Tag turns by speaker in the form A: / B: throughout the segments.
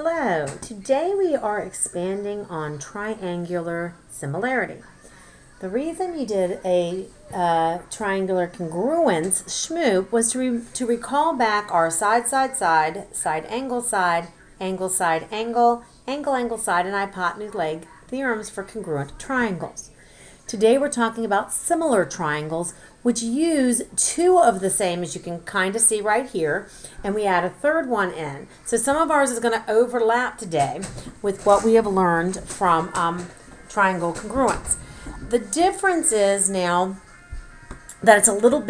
A: Hello, today we are expanding on triangular similarity. The reason you did a triangular congruence schmoop was to recall back our side, angle, side, angle, side, and hypotenuse leg theorems for congruent triangles. Today we're talking about similar triangles, which use two of the same, as you can kind of see right here, and we add a third one in. So some of ours is going to overlap today with what we have learned from triangle congruence. The difference is now that it's a little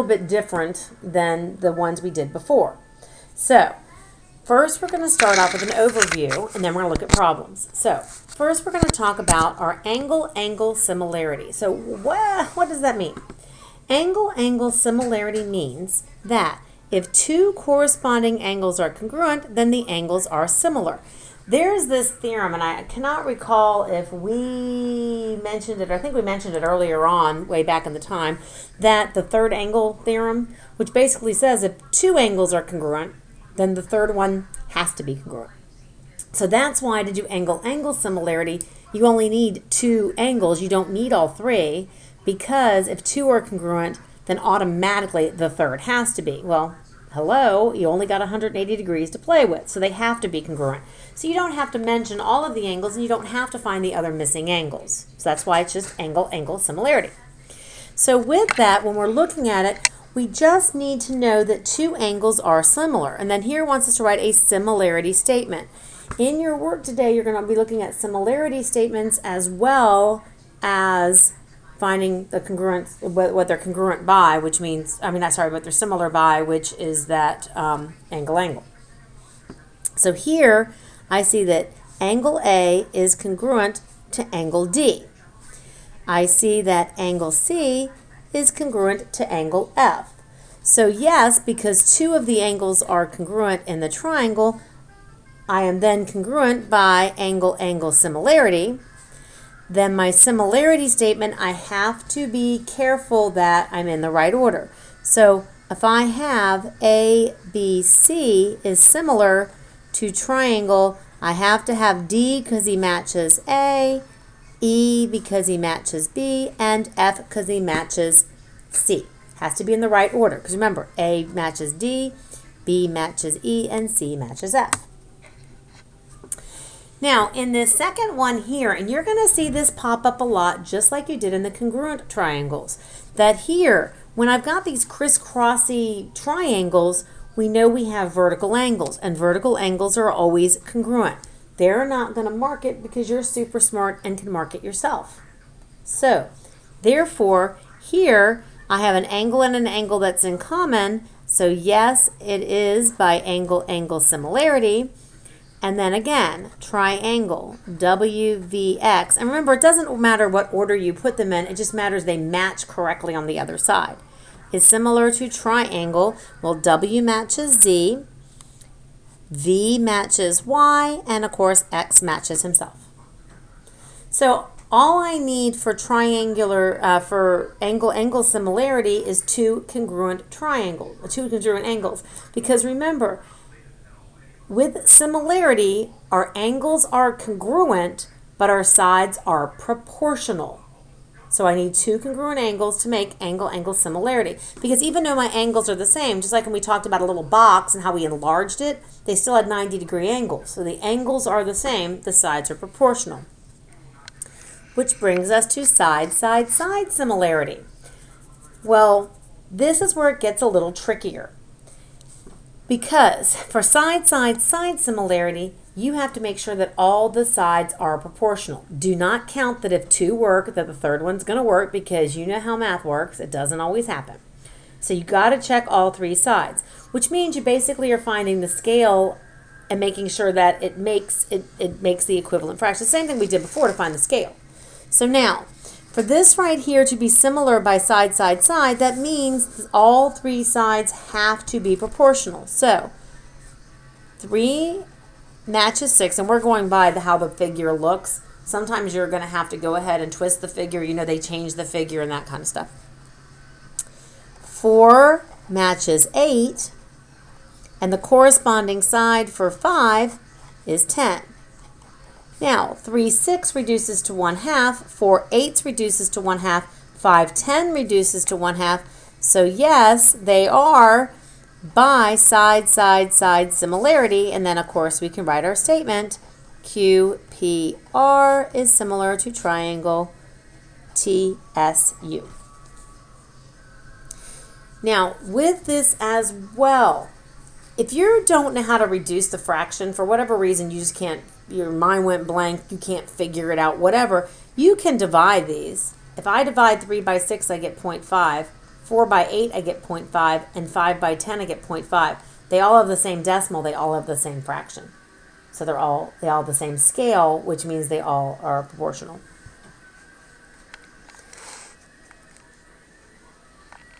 A: bit different than the ones we did before. So first, we're going to start off with an overview, and then we're going to look at problems. So first, we're going to talk about our angle-angle similarity. So what does that mean? Angle-angle similarity means that if two corresponding angles are congruent, then the angles are similar. There's this theorem, and I cannot recall if we mentioned it. I think we mentioned it earlier on, way back in the time, that the third angle theorem, which basically says if two angles are congruent, then the third one has to be congruent. So that's why to do angle-angle similarity, you only need two angles. You don't need all three, because if two are congruent, then automatically the third has to be. Well, hello, you only got 180 degrees to play with, so they have to be congruent. So you don't have to mention all of the angles, and you don't have to find the other missing angles. So that's why it's just angle-angle similarity. So with that, when we're looking at it, we just need to know that two angles are similar. And then here wants us to write a similarity statement. In your work today, you're going to be looking at similarity statements as well as finding the congruence, what they're congruent by, which means, what they're similar by, which is that angle-angle. So here, I see that angle A is congruent to angle D. I see that angle C is congruent to angle F. So yes, because two of the angles are congruent in the triangle, I am then congruent by angle-angle similarity. Then my similarity statement, I have to be careful that I'm in the right order. So if I have A, B, C is similar to triangle, I have to have D because he matches A, E because he matches B, and F because he matches C. Has to be in the right order, because remember, A matches D, B matches E, and C matches F. Now, in this second one here, and you're going to see this pop up a lot, just like you did in the congruent triangles, that here, when I've got these crisscrossy triangles, we know we have vertical angles, and vertical angles are always congruent. They're not going to mark it because you're super smart and can mark it yourself. So, therefore, here I have an angle and an angle that's in common. So yes, it is by angle-angle similarity. And then again, triangle, WVX. And remember, it doesn't matter what order you put them in. It just matters they match correctly on the other side. Is similar to triangle. Well, W matches Z. V matches Y, and of course X matches himself. So all I need for for angle-angle similarity is two congruent angles. Because remember, with similarity, our angles are congruent, but our sides are proportional. So I need two congruent angles to make angle-angle similarity. Because even though my angles are the same, just like when we talked about a little box and how we enlarged it, they still had 90-degree angles. So the angles are the same, the sides are proportional. Which brings us to side similarity. Well, this is where it gets a little trickier. Because for side similarity, you have to make sure that all the sides are proportional. Do not count that if two work, that the third one's going to work, because you know how math works. It doesn't always happen. So you got to check all three sides, which means you basically are finding the scale and making sure that it makes the equivalent fraction. Same thing we did before to find the scale. So now, for this right here to be similar by side, that means all three sides have to be proportional. So 3 matches 6, and we're going by how the figure looks. Sometimes you're going to have to go ahead and twist the figure. You know, they change the figure and that kind of stuff. 4 matches 8, and the corresponding side for 5 is 10. Now, 3/6 reduces to 1/2, 4/8 reduces to 1/2, 5/10 reduces to 1/2. So yes, they are by side, side, side similarity. And then, of course, we can write our statement. QPR is similar to triangle TSU. Now, with this as well, if you don't know how to reduce the fraction, for whatever reason, you just can't, your mind went blank, you can't figure it out, whatever, you can divide these. If I divide 3 by 6, I get 0.5. 4 by 8, I get 0.5. And 5 by 10, I get 0.5. They all have the same decimal. They all have the same fraction. So they all have the same scale, which means they all are proportional.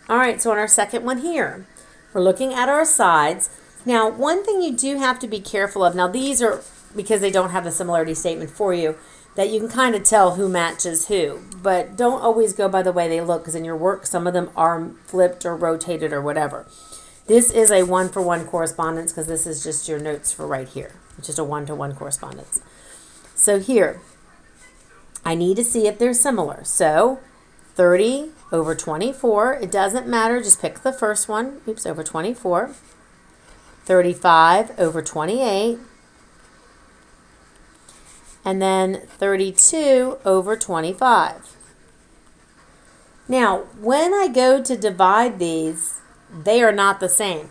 A: All right, so on our second one here, we're looking at our sides. Now, one thing you do have to be careful of, now these are, because they don't have the similarity statement for you, that you can kind of tell who matches who. But don't always go by the way they look, because in your work, some of them are flipped or rotated or whatever. This is a one-for-one correspondence, because this is just your notes for right here. It's just a one-to-one correspondence. So here, I need to see if they're similar. So 30 over 24, it doesn't matter, just pick the first one, oops, over 24. 35 over 28. And then 32 over 25. Now, when I go to divide these, they are not the same.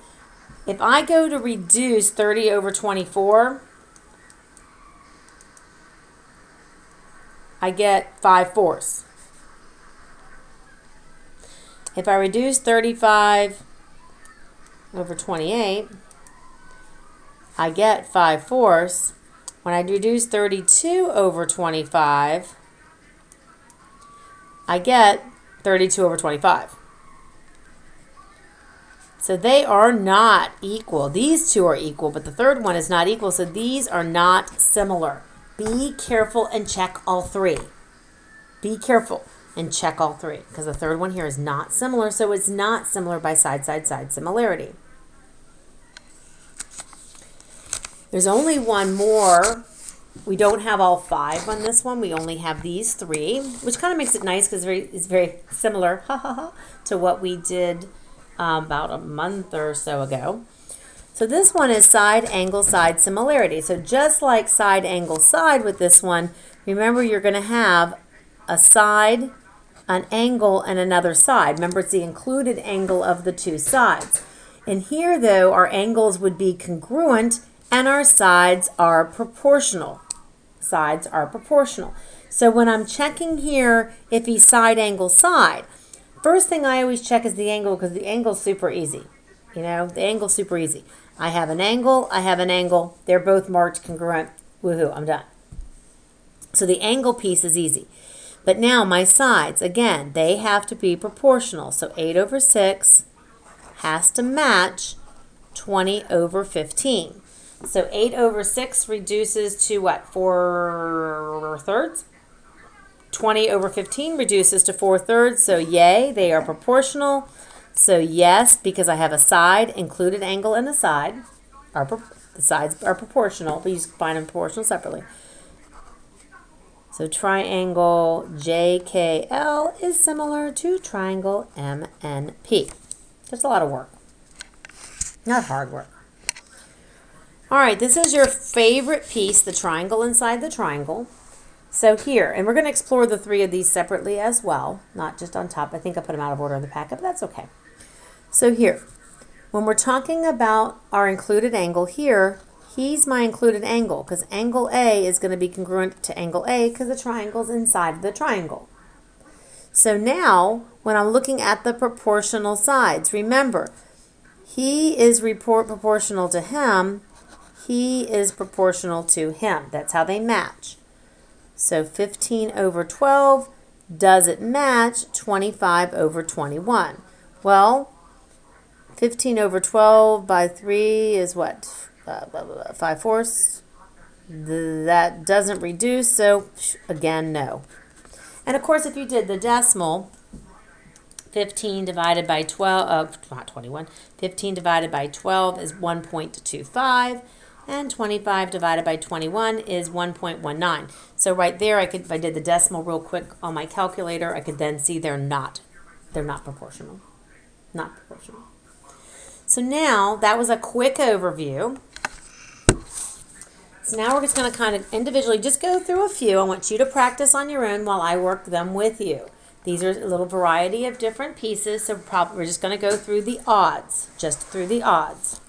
A: If I go to reduce 30 over 24, I get 5/4. If I reduce 35 over 28, I get 5/4. When I reduce 32 over 25, I get 32 over 25. So they are not equal. These two are equal, but the third one is not equal, so these are not similar. Be careful and check all three. Be careful and check all three, because the third one here is not similar, so it's not similar by side, side, side similarity. There's only one more. We don't have all 5 on this one. We only have these 3, which kind of makes it nice because it's very similar to what we did about a month or so ago. So this one is side, angle, side similarity. So just like side, angle, side with this one, remember you're going to have a side, an angle, and another side. Remember, it's the included angle of the two sides. And here, though, our angles would be congruent and our sides are proportional. Sides are proportional. So when I'm checking here if he's side, angle, side, first thing I always check is the angle, because the angle's super easy. You know, the angle's super easy. I have an angle, I have an angle. They're both marked congruent. Woohoo, I'm done. So the angle piece is easy. But now my sides, again, they have to be proportional. So 8 over 6 has to match 20 over 15. So 8 over 6 reduces to what? 4/3? 20 over 15 reduces to 4/3. So yay, they are proportional. So yes, because I have a side, included angle, and a side. The sides are proportional, but you find them proportional separately. So triangle JKL is similar to triangle MNP. That's a lot of work. Not hard work. All right, this is your favorite piece, the triangle inside the triangle. So here, and we're going to explore the 3 of these separately as well, not just on top. I think I put them out of order in the packet, but that's okay. So here, when we're talking about our included angle here, he's my included angle, because angle A is going to be congruent to angle A because the triangle's inside of the triangle. So now, when I'm looking at the proportional sides, remember, he is proportional to him, he is proportional to him. That's how they match. So 15 over 12, does it match 25 over 21? Well, 15 over 12 by 3 is what? 5/4. That doesn't reduce, so again, no. And of course, if you did the decimal, 15 divided by 12, not 21, 15 divided by 12 is 1.25. And 25 divided by 21 is 1.19. So right there, if I did the decimal real quick on my calculator, I could then see they're not proportional. Not proportional. So now, that was a quick overview. So now we're just going to kind of individually just go through a few. I want you to practice on your own while I work them with you. These are a little variety of different pieces, so we're just going to go through the odds, just through the odds.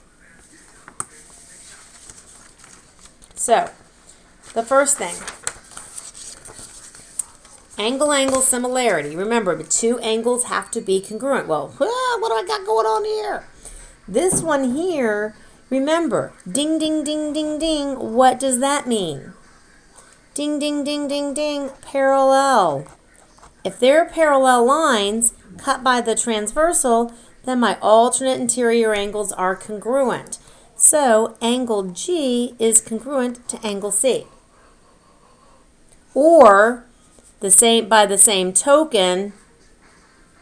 A: So, the first thing, angle-angle similarity. Remember, the two angles have to be congruent. Well, what do I got going on here? This one here, remember, ding, ding, ding, ding, ding. What does that mean? Ding, ding, ding, ding, ding, parallel. If they're parallel lines cut by the transversal, then my alternate interior angles are congruent. So angle G is congruent to angle C. Or by the same token,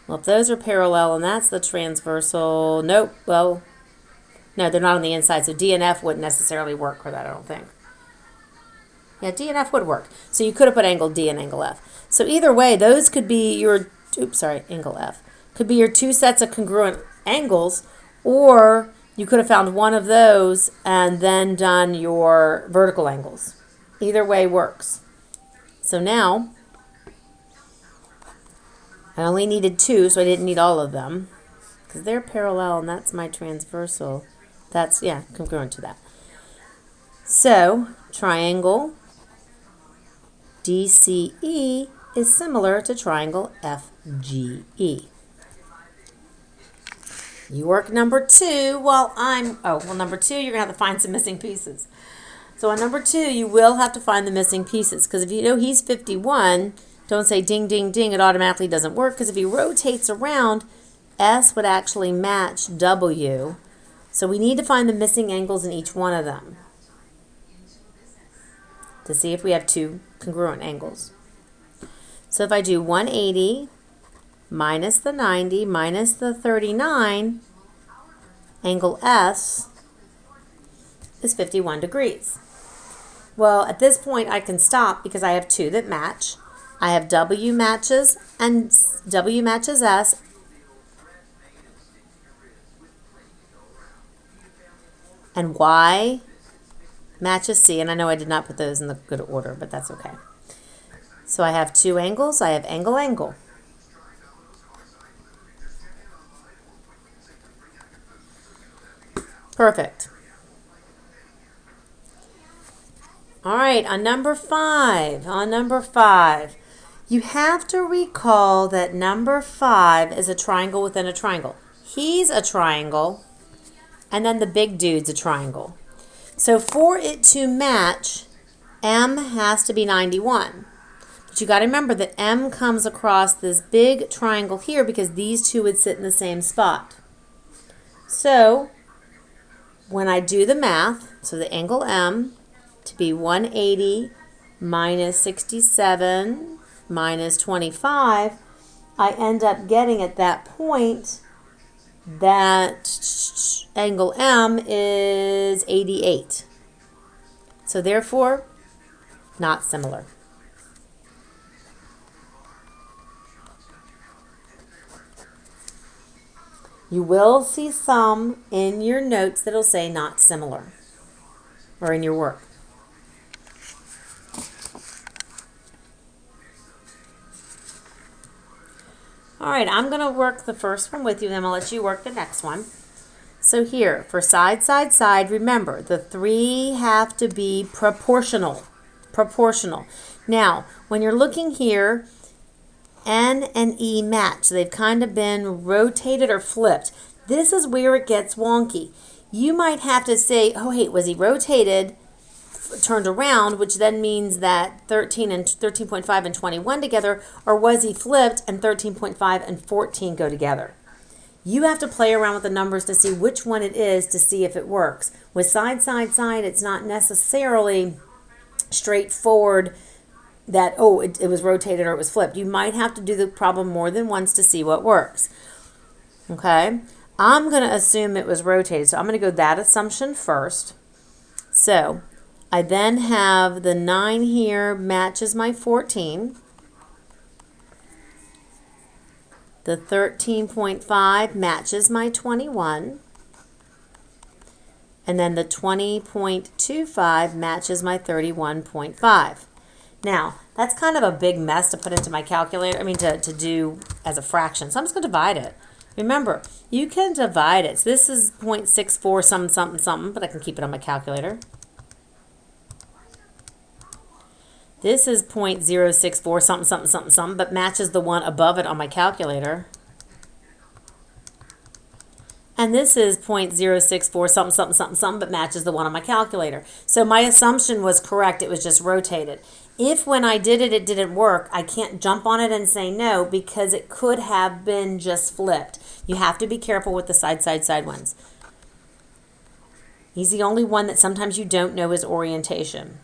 A: well, if those are parallel and that's the transversal, nope, well, no, they're not on the inside, so D and F wouldn't necessarily work for that, I don't think. Yeah, D and F would work. So you could have put angle D and angle F. So either way, those could be your, angle F, could be your two sets of congruent angles, or you could have found one of those and then done your vertical angles. Either way works. So now, I only needed two, so I didn't need all of them, because they're parallel and that's my transversal. That's, yeah, congruent to that. So, triangle DCE is similar to triangle FGE. You work number two while number two, you're going to have to find some missing pieces. So on number two, you will have to find the missing pieces, because if you know he's 51, don't say ding, ding, ding, it automatically doesn't work, because if he rotates around, S would actually match W. So we need to find the missing angles in each one of them to see if we have two congruent angles. So if I do 180 minus the 90 minus the 39, angle S is 51 degrees. Well, at this point I can stop because I have two that match. I have W matches S, and Y matches C, and I know I did not put those in the good order, but that's okay. So I have two angles. I have angle. Perfect. All right, on number five, you have to recall that number 5 is a triangle within a triangle. He's a triangle, and then the big dude's a triangle. So for it to match, M has to be 91. But you got to remember that M comes across this big triangle here because these two would sit in the same spot. So when I do the math, so the angle M to be 180 minus 67 minus 25, I end up getting at that point that angle M is 88. So therefore, not similar. You will see some in your notes that'll say not similar, or in your work. All right, I'm going to work the first one with you, then I'll let you work the next one. So here, for side, side, side, remember, the three have to be proportional. Proportional. Now, when you're looking here, N and E match. So they've kind of been rotated or flipped. This is where it gets wonky. You might have to say, oh, hey, was he rotated, turned around, which then means that 13.5 and 21 together, or was he flipped and 13.5 and 14 go together? You have to play around with the numbers to see which one it is to see if it works. With side, side, side, it's not necessarily straightforward that, oh, it was rotated or it was flipped. You might have to do the problem more than once to see what works. Okay? I'm going to assume it was rotated, so I'm going to go that assumption first. So I then have the 9 here matches my 14. The 13.5 matches my 21. And then the 20.25 matches my 31.5. Now, that's kind of a big mess to put into my calculator, to do as a fraction. So I'm just going to divide it. Remember, you can divide it. So this is 0.64 something, something, something, but I can keep it on my calculator. This is 0.064 something, something, something, something, but matches the one above it on my calculator. And this is 0.064 something, something, something, something, but matches the one on my calculator. So my assumption was correct. It was just rotated. If when I did it, it didn't work, I can't jump on it and say no because it could have been just flipped. You have to be careful with the side, side, side ones. He's the only one that sometimes you don't know is orientation.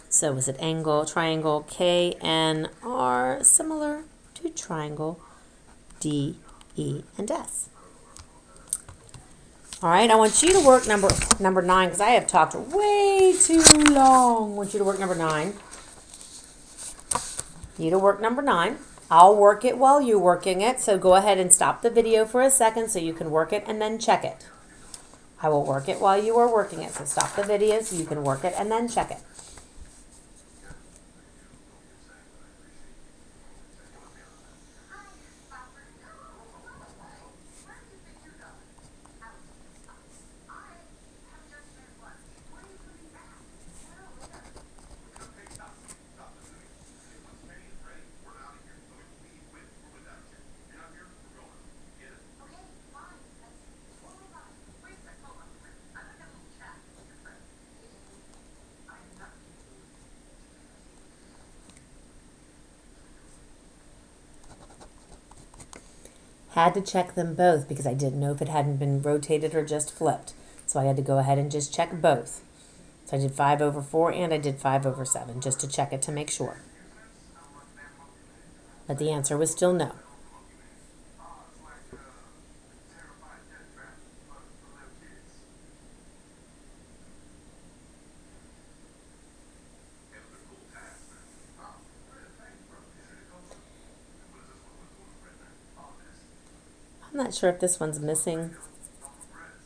A: So is it angle, triangle, KNR similar to triangle D, E, and S? All right, I want you to work number 9 because I have talked way too long. I want you to work number 9. You to work number 9. I'll work it while you're working it, so go ahead and stop the video for a second so you can work it and then check it. I will work it while you are working it, so stop the video so you can work it and then check it. Had to check them both because I didn't know if it hadn't been rotated or just flipped. So I had to go ahead and just check both. So I did 5/4 and I did 5/7 just to check it to make sure. But the answer was still no. I'm not sure if this one's missing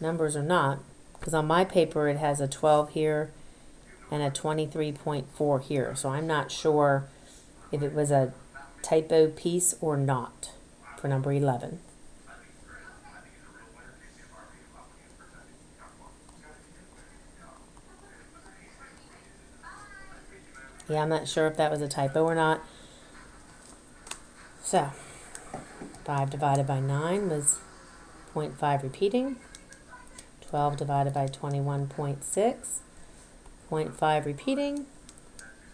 A: numbers or not, because on my paper it has a 12 here and a 23.4 here. So I'm not sure if it was a typo piece or not for number 11. Yeah, I'm not sure if that was a typo or not. So 5 divided by 9 was 0.5 repeating. 12 divided by 21.6, 0.5 repeating.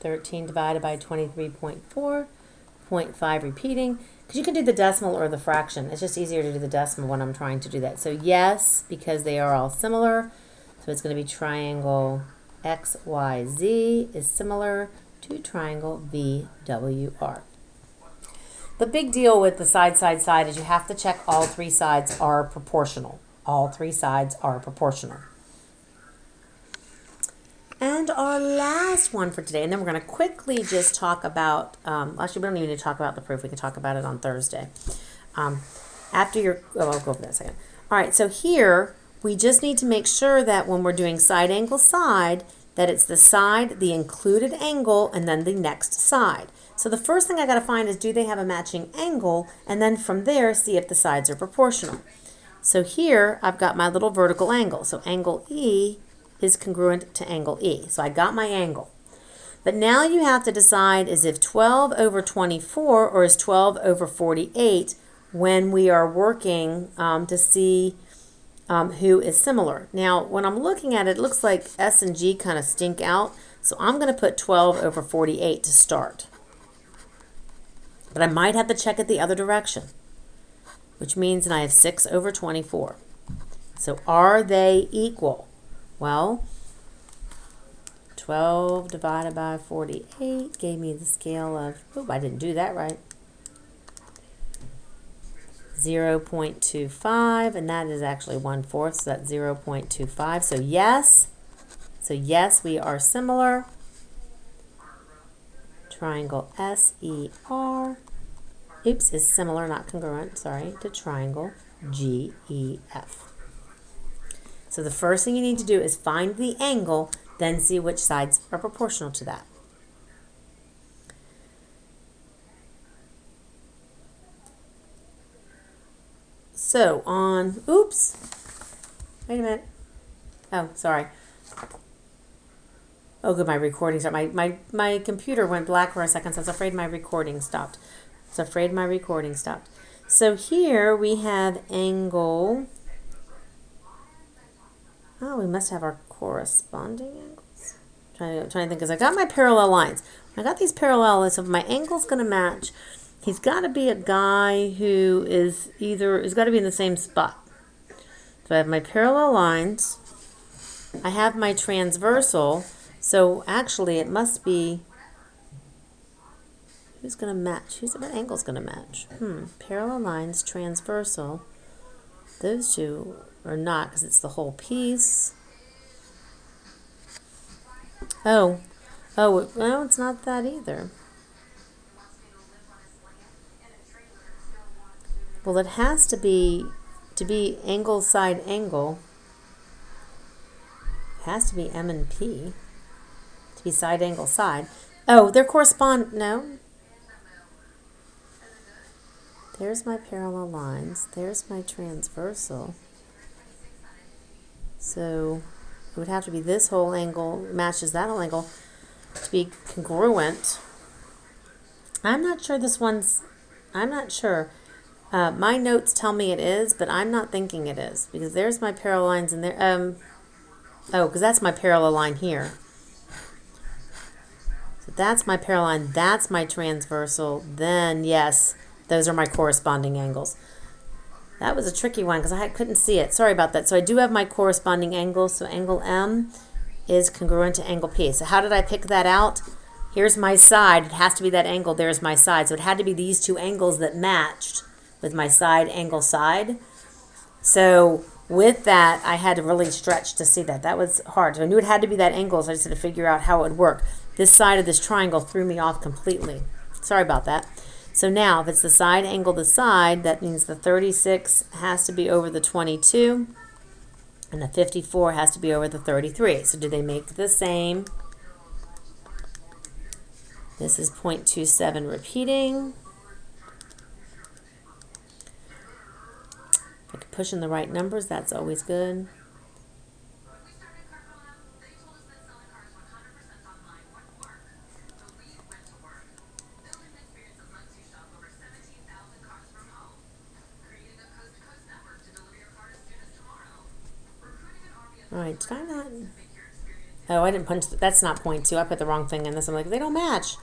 A: 13 divided by 23.4, 0.5 repeating. Because you can do the decimal or the fraction. It's just easier to do the decimal when I'm trying to do that. So yes, because they are all similar. So it's going to be triangle XYZ is similar to triangle VWR. The big deal with the side, side, side is you have to check all 3 sides are proportional. All 3 sides are proportional. And our last one for today, and then we're going to quickly just talk about, actually we don't even need to talk about the proof, we can talk about it on Thursday. I'll go over that in a second. All right, so here we just need to make sure that when we're doing side angle side, that it's the side, the included angle, and then the next side. So the first thing I got to find is do they have a matching angle, and then from there see if the sides are proportional. So here I've got my little vertical angle. So angle E is congruent to angle E. So I got my angle. But now you have to decide is if 12/24 or is 12/48 when we are working to see who is similar. Now when I'm looking at it, it looks like S and G kind of stink out. So I'm going to put 12/48 to start. But I might have to check it the other direction, which means that I have 6/24. So are they equal? Well, 12 divided by 48 gave me the scale of, oh, I didn't do that right, 0.25, and that is actually 1/4, so that's 0.25. So yes, So yes, we are similar. Triangle SER, oops, is similar, not congruent, sorry, to triangle GEF. So the first thing you need to do is find the angle, then see which sides are proportional to that. So on, oops, wait a minute. Oh, sorry. Oh, good, my recording stopped. My computer went black for a second, so I was afraid my recording stopped. So here we have angle. Oh, we must have our corresponding angles. Trying to think, because I got my parallel lines. I got these parallel lines, so if my angle's going to match, he's got to be a guy who is got to be in the same spot. So I have my parallel lines. I have my transversal. So actually, it must be, who's going to match? What angle's going to match? Parallel lines, transversal. Those two are not, because it's the whole piece. Oh, well, it's not that either. Well, it has to be angle side angle. It has to be M and P to be side angle side. Oh, they're correspond. No. There's my parallel lines. There's my transversal. So it would have to be this whole angle matches that whole angle to be congruent. I'm not sure this one's, I'm not sure. My notes tell me it is, but I'm not thinking it is, because there's my parallel lines in there. Oh, because that's my parallel line here. So that's my parallel line. That's my transversal. Then, yes, those are my corresponding angles. That was a tricky one because I couldn't see it. Sorry about that. So I do have my corresponding angles. So angle M is congruent to angle P. So how did I pick that out? Here's my side. It has to be that angle. There's my side. So it had to be these two angles that matched with my side angle side. So with that, I had to really stretch to see that. That was hard. So I knew it had to be that angle, so I just had to figure out how it would work. This side of this triangle threw me off completely. Sorry about that. So now, if it's the side angle to side, that means the 36 has to be over the 22, and the 54 has to be over the 33. So do they make the same? This is 0.27 repeating. If I can push in the right numbers, that's always good. All right, did I not? Oh, I didn't punch. That's not 0.2. I put the wrong thing in this. I'm like, they don't match.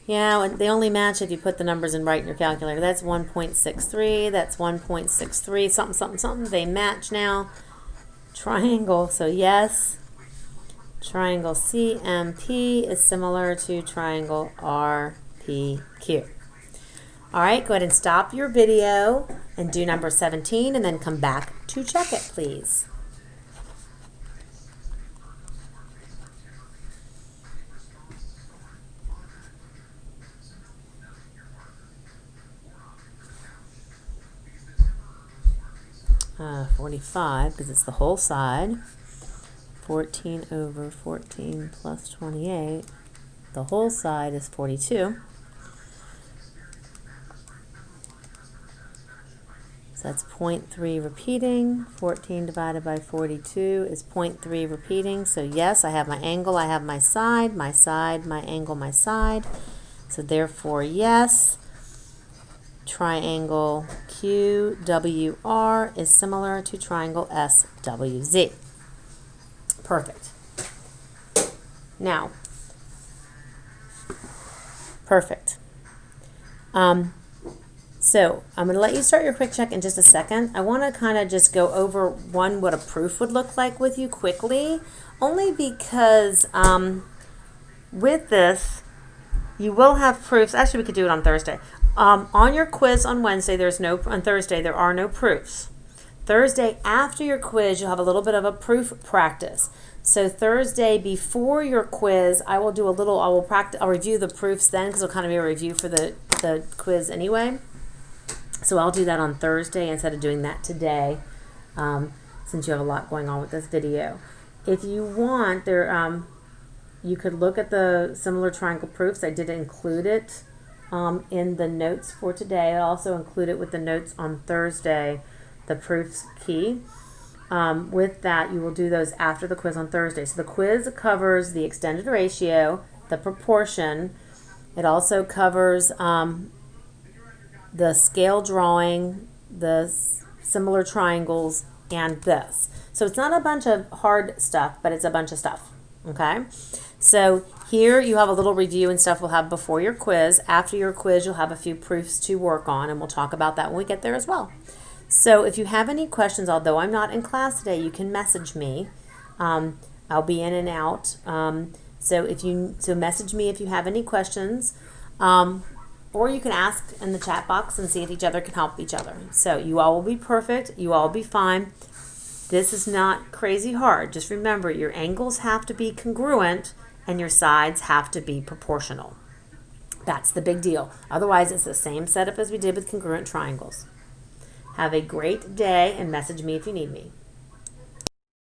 A: Yeah, they only match if you put the numbers in right in your calculator. That's 1.63. That's 1.63. Something, something, something. They match now. Triangle. So yes, triangle CMP is similar to triangle RPQ. All right, go ahead and stop your video and do number 17 and then come back to check it, please. Uh, 45, because it's the whole side. 14 over 14 plus 28. The whole side is 42. So that's 0.3 repeating. 14 divided by 42 is 0.3 repeating. So yes, I have my angle, I have my side, my angle, my side. So therefore, yes, triangle QWR is similar to triangle SWZ. Perfect. Now, perfect. So I'm going to let you start your quick check in just a second. I want to kind of just go over what a proof would look like with you quickly, only because with this, you will have proofs. Actually, we could do it on Thursday. On your quiz on Wednesday, on Thursday, there are no proofs. Thursday, after your quiz, you'll have a little bit of a proof practice. So Thursday before your quiz, I will do a little, I'll review the proofs then, because it'll kind of be a review for the quiz anyway. So I'll do that on Thursday instead of doing that today, since you have a lot going on with this video. If you want, you could look at the similar triangle proofs. I did include it in the notes for today. I also include it with the notes on Thursday, the proofs key. With that, you will do those after the quiz on Thursday. So the quiz covers the extended ratio, the proportion. It also covers the scale drawing, the similar triangles, and this. So it's not a bunch of hard stuff, but it's a bunch of stuff. Okay? So here you have a little review and stuff we'll have before your quiz. After your quiz, you'll have a few proofs to work on, and we'll talk about that when we get there as well. So if you have any questions, although I'm not in class today, you can message me. I'll be in and out. So message me if you have any questions. Or you can ask in the chat box and see if each other can help each other. So you all will be perfect. You all will be fine. This is not crazy hard. Just remember, your angles have to be congruent and your sides have to be proportional. That's the big deal. Otherwise, it's the same setup as we did with congruent triangles. Have a great day and message me if you need me.